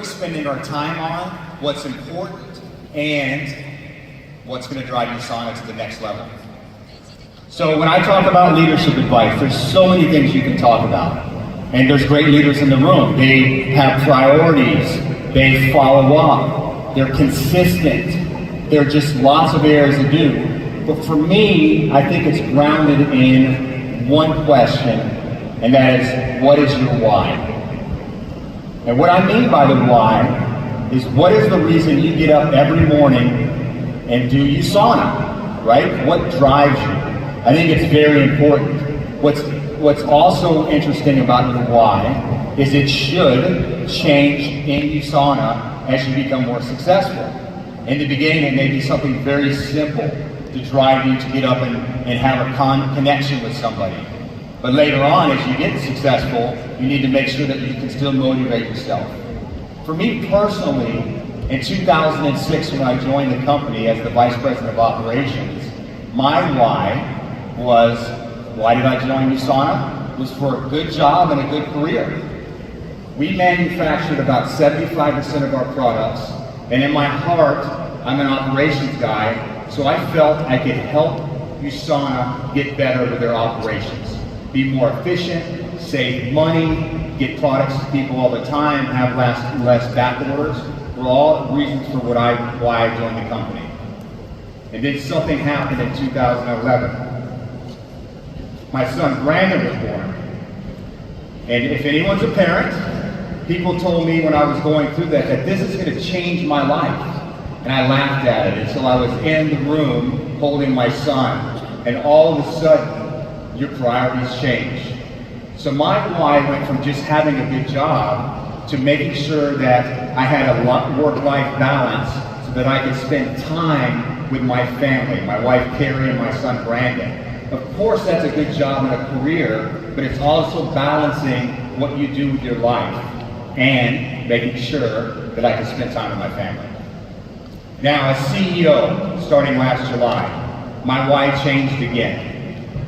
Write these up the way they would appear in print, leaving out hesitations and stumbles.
we spending our time on, what's important, and what's going to drive USANA to the next level. So when I talk about leadership advice, there's so many things you can talk about. And there's great leaders in the room. They have priorities. They follow up. They're consistent. There are just lots of areas to do. But for me, I think it's grounded in one question, and that is, what is your why? And what I mean by the why is, what is the reason you get up every morning and do USANA, right? What drives you? I think it's very important. What's also interesting about your why is it should change in USANA as you become more successful. In the beginning, it may be something very simple to drive you to get up and have a connection with somebody. But later on, as you get successful, you need to make sure that you can still motivate yourself. For me personally, in 2006, when I joined the company as the Vice President of Operations, my why was, why did I join USANA? It was for a good job and a good career. We manufactured about 75% of our products, and in my heart, I'm an operations guy, so I felt I could help USANA get better with their operations. Be more efficient, save money, get products to people all the time, have less back orders, were all reasons for why I joined the company. And then something happened in 2011. My son Brandon was born. And if anyone's a parent, people told me when I was going through that this is going to change my life. And I laughed at it until I was in the room holding my son. And all of a sudden, your priorities change. So my why went from just having a good job to making sure that I had a work-life balance so that I could spend time with my family, my wife Carrie and my son Brandon. Of course, that's a good job and a career, but it's also balancing what you do with your life and making sure that I can spend time with my family. Now, as CEO, starting last July, my why changed again.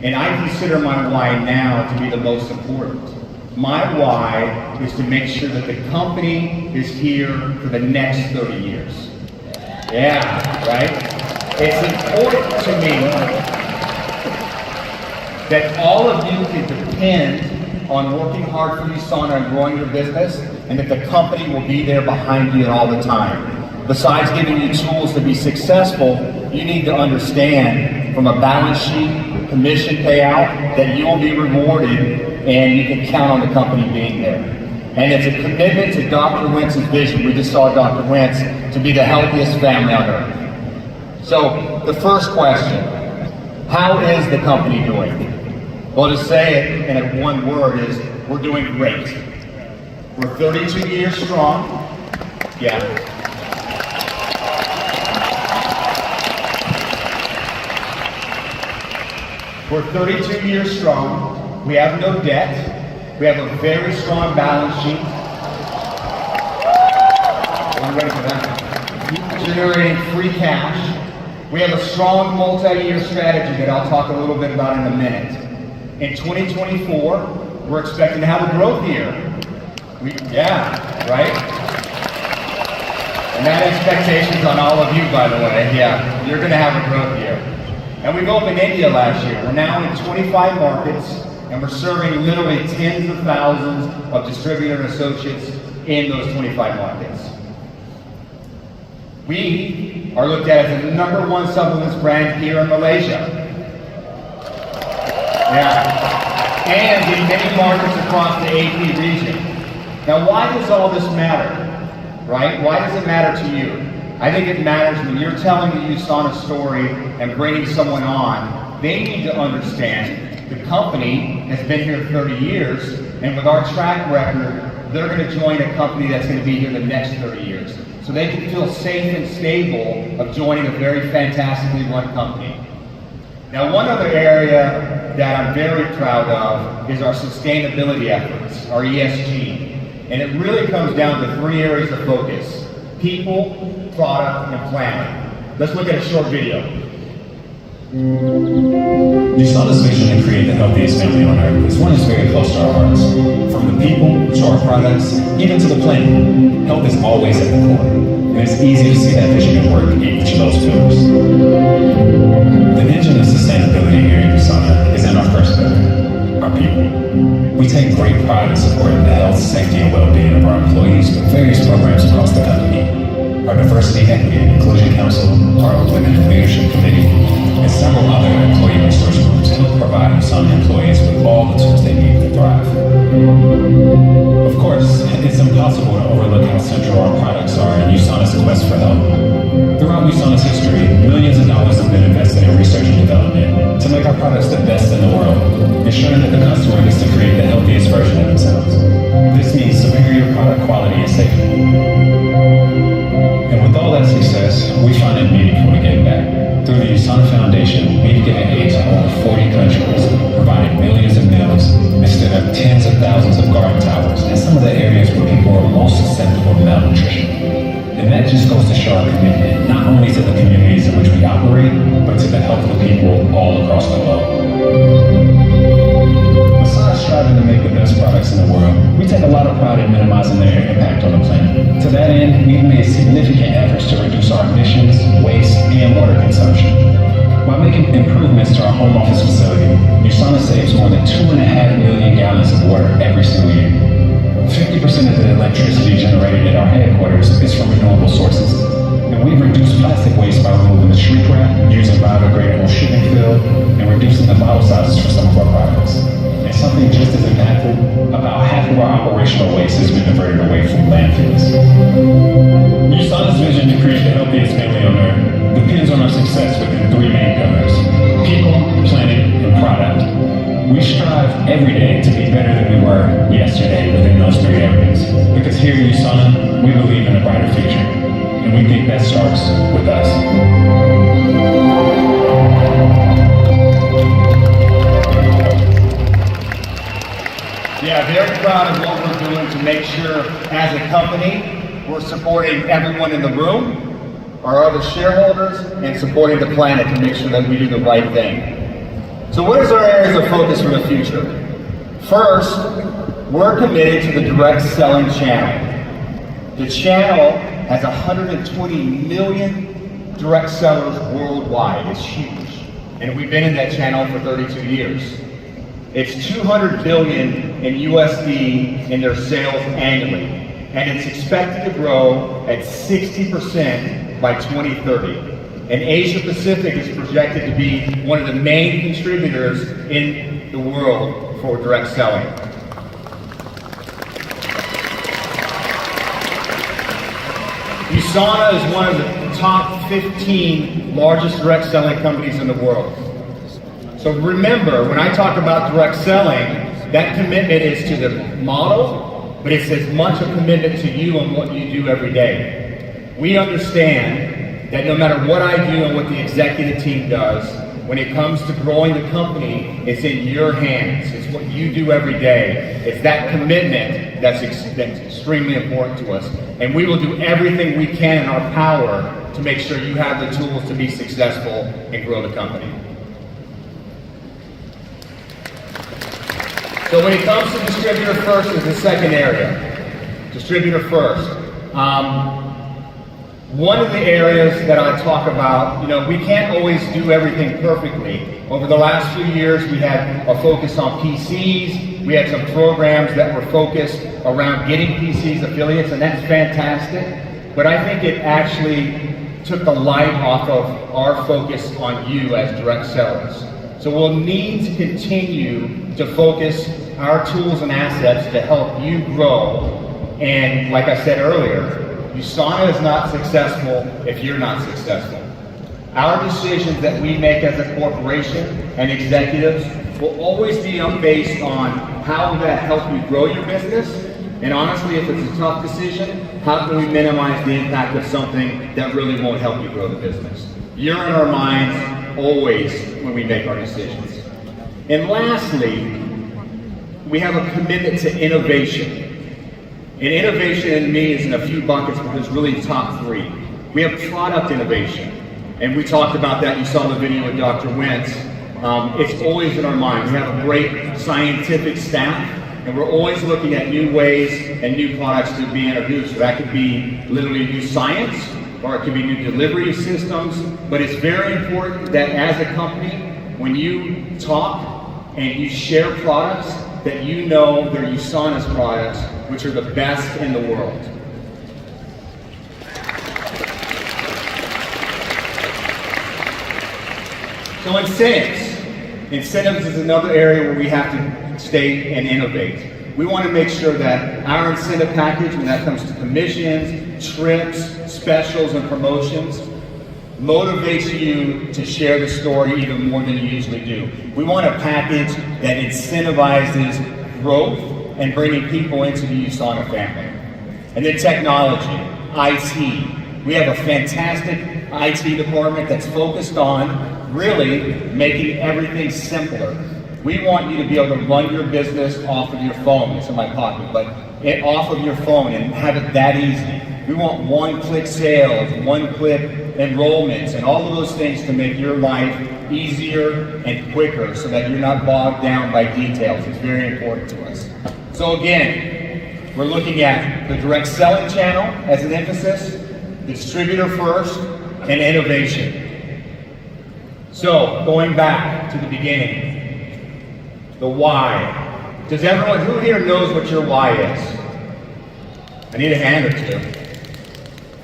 And I consider my why now to be the most important. My why is to make sure that the company is here for the next 30 years. Yeah, right? It's important to me that all of you can depend on working hard for USANA and growing your business, and that the company will be there behind you all the time. Besides giving you tools to be successful, you need to understand from a balance sheet, commission payout, that you will be rewarded and you can count on the company being there. And it's a commitment to Dr. Wentz's vision. We just saw Dr. Wentz to be the healthiest family on earth. So the first question, how is the company doing? Well, to say it in one word is, we're doing great. We're 32 years strong. Yeah. We're 32 years strong. We have no debt. We have a very strong balance sheet. I'm ready for that. Generating free cash. We have a strong multi-year strategy that I'll talk a little bit about in a minute. In 2024, we're expecting to have a growth year. Yeah, right? And that expectation's on all of you, by the way. Yeah, you're going to have a growth year. And we've opened India last year. We're now in 25 markets, and we're serving literally tens of thousands of distributor and associates in those 25 markets. We are looked at as the #1 supplements brand here in Malaysia. Yeah. And in many markets across the AP region. Now, why does all this matter? Right? Why does it matter to you? I think it matters when you're telling the USANA story and bringing someone on. They need to understand the company has been here 30 years, and with our track record, they're going to join a company that's going to be here the next 30 years. So they can feel safe and stable of joining a very fantastically run company. Now, one other area that I'm very proud of is our sustainability efforts, our ESG. And it really comes down to 3 areas of focus: people, product, and planet. Let's look at a short video. USANA's vision to create the healthiest family on earth is one that's very close to our hearts. From the people, to our products, even to the planet, health is always at the core. And it's easy to see that vision at work in each of those pillars. The engine of sustainability here at USANA is in our first pillar, our people. We take great pride in supporting the health, safety, and well-being of our employees with various programs across the company. Our Diversity, Equity, and Inclusion Council, our Women in Leadership Committee, and several other employee resource groups help provide USANA employees with all the tools they need to thrive. Of course, it's impossible to overlook how central our products are in USANA's quest for health. Throughout USANA's history, millions of dollars have been invested in research and development to make our products the best in the world, ensuring that the customer gets to create the healthiest version of themselves. This means superior product quality and safety. And with all that success, we find it meaningful to give back. Through the USANA Foundation, we've given aid to over 40 countries, provided millions of meals, and stood up tens of thousands of garden towers in some of the areas where people are most susceptible to malnutrition. And that just goes to show our commitment, not only to the communities in which we operate, but to the health of the people all across the globe. Besides striving to make the best products in the world, we take a lot of pride in minimizing their impact on the planet. To that end, we've made significant efforts to reduce our emissions, waste, and water consumption. By making improvements to our home office facility, USANA saves more than 2.5 million gallons of water every single year. 50% of the electricity generated at our headquarters is from renewable sources. And we've reduced plastic waste by removing the shrink wrap, using biodegradable shipping film, and reducing the bottle sizes for some of our products. And something just as impactful, about half of our operational waste has been diverted away from landfills. USANA's vision to create the healthiest family on earth depends on our success within three main pillars: people, planet, and product. We strive every day to be better than we were yesterday within those three areas. Because here at USANA, we believe in a brighter future. And we think that starts with us. Yeah, very proud of what we're doing to make sure as a company, we're supporting everyone in the room, our other shareholders, and supporting the planet to make sure that we do the right thing. So what is our areas of focus for the future? First, we're committed to the direct selling channel. The channel has 120 million direct sellers worldwide. It's huge. And we've been in that channel for 32 years. It's 200 billion in USD in their sales annually. And it's expected to grow at 60% by 2030. And Asia Pacific is projected to be one of the main contributors in the world for direct selling. USANA is one of the top 15 largest direct selling companies in the world. So remember, when I talk about direct selling, that commitment is to the model, but it's as much a commitment to you and what you do every day. We understand that no matter what I do and what the executive team does, when it comes to growing the company, it's in your hands. It's what you do every day. It's that commitment that's extremely important to us. And we will do everything we can in our power to make sure you have the tools to be successful and grow the company. So when it comes to distributor first is the second area. Distributor first. One of the areas that I talk about, we can't always do everything perfectly. Over the last few years, we had a focus on PCs. We had some programs that were focused around getting PCs affiliates, and that's fantastic. But I think it actually took the light off of our focus on you as direct sellers. So we'll need to continue to focus our tools and assets to help you grow. And like I said earlier, USANA is not successful if you're not successful. Our decisions that we make as a corporation and executives will always be based on how will that help you grow your business, and honestly, if it's a tough decision, how can we minimize the impact of something that really won't help you grow the business. You're in our minds always when we make our decisions. And lastly, we have a commitment to innovation. And innovation in me is in a few buckets, but there's really top three. We have product innovation. And we talked about that. You saw the video with Dr. Wentz. It's always in our mind. We have a great scientific staff, and we're always looking at new ways and new products to be introduced. So that could be literally new science, or it could be new delivery systems. But it's very important that as a company, when you talk and you share products, that you know they're USANA's products, which are the best in the world. So incentives is another area where we have to stay and innovate. We want to make sure that our incentive package, when that comes to commissions, trips, specials, and promotions, motivates you to share the story even more than you usually do. We want a package that incentivizes growth and bringing people into the USANA family. And then technology, IT. We have a fantastic IT department that's focused on really making everything simpler. We want you to be able to run your business off of your phone. It's in my pocket, but off of your phone and have it that easy. We want one-click sales, one-click enrollments, and all of those things to make your life easier and quicker so that you're not bogged down by details. It's very important to us. So again, we're looking at the direct selling channel as an emphasis, the distributor first, and innovation. So, going back to the beginning, the why. Does everyone, who here knows what your why is? I need a hand or two.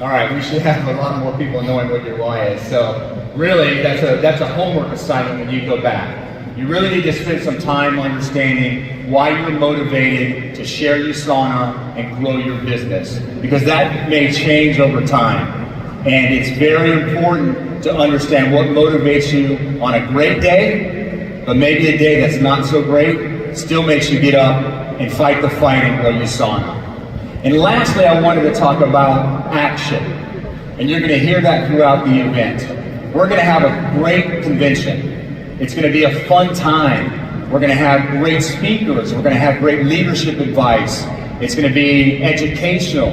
All right, we should have a lot more people knowing what your why is. So, really, that's a homework assignment when you go back. You really need to spend some time understanding why you're motivated to share USANA and grow your business, because that may change over time. And it's very important to understand what motivates you on a great day, but maybe a day that's not so great, still makes you get up and fight the fight and grow USANA. And lastly, I wanted to talk about action. And you're going to hear that throughout the event. We're going to have a great convention. It's going to be a fun time. We're going to have great speakers. We're going to have great leadership advice. It's going to be educational.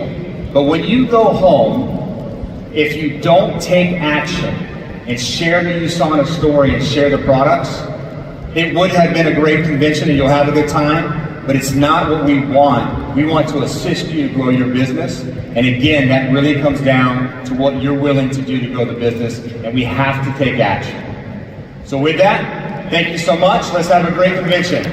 But when you go home, if you don't take action and share the USANA story and share the products, it would have been a great convention and you'll have a good time, but it's not what we want. We want to assist you to grow your business. And again, that really comes down to what you're willing to do to grow the business, and we have to take action. So with that, thank you so much. Let's have a great convention.